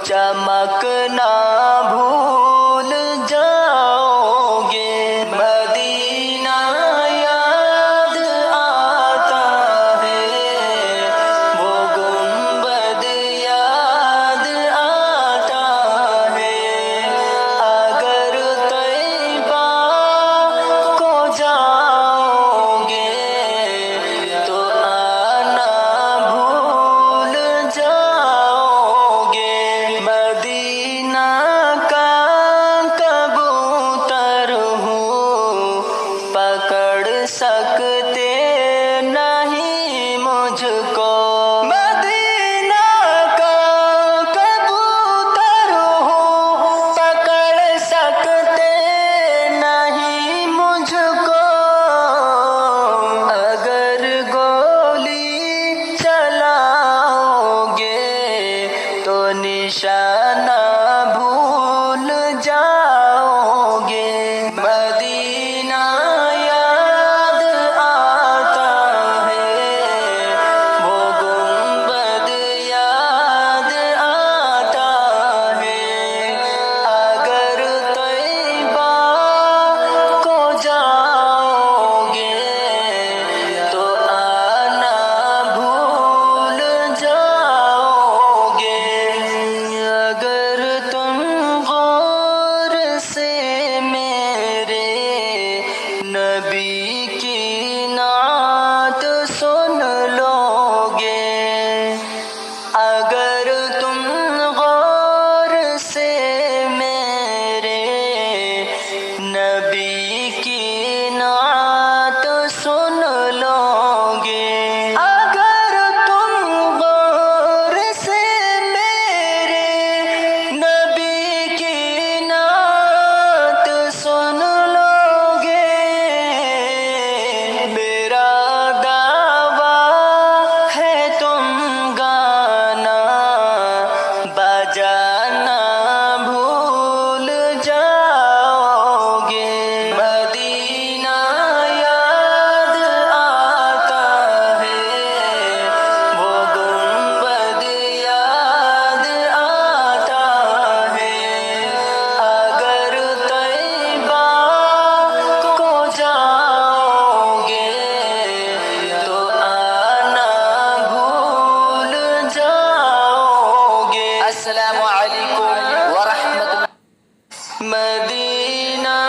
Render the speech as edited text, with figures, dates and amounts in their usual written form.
چمکنا بھول جاؤ گے، مدینہ یاد آتا ہے، وہ گنبد یاد آتا ہے، اگر طیبہ کو جاؤ گے تو آنا بھول جاؤ گے، مدینہ کا کبوتر ہوں، پکڑ سکتے نہیں مجھ کو، مدینہ کا کبوتر ہوں، پکڑ سکتے نہیں مجھ کو، اگر گولی چلاؤ گے تو نشانہ بھول جاؤ گے، مدینہ یاد آتا ہے، وہ گنبد یاد آتا ہے، اگر طیبہ کو جاؤ گے تو آنا بھول جاؤ گے، اگر تم غور سے میرے نبی کی نعت سن لو گے، اگر تم غور سے میرے نبی کی نعت سن لو گے، اگر تم غور سے میرے نبی کی نعت سن لو گے، میرا دعویٰ ہے تم گانا بجانا بھول جاؤ گے، مدینہ یاد آتا ہے، وہ گنبد یاد آتا ہے، اگر طیبہ کو جاؤ گے تو آنا بھول جاؤ گے۔ السلام علیکم ورحمۃ اللہ۔ مدینہ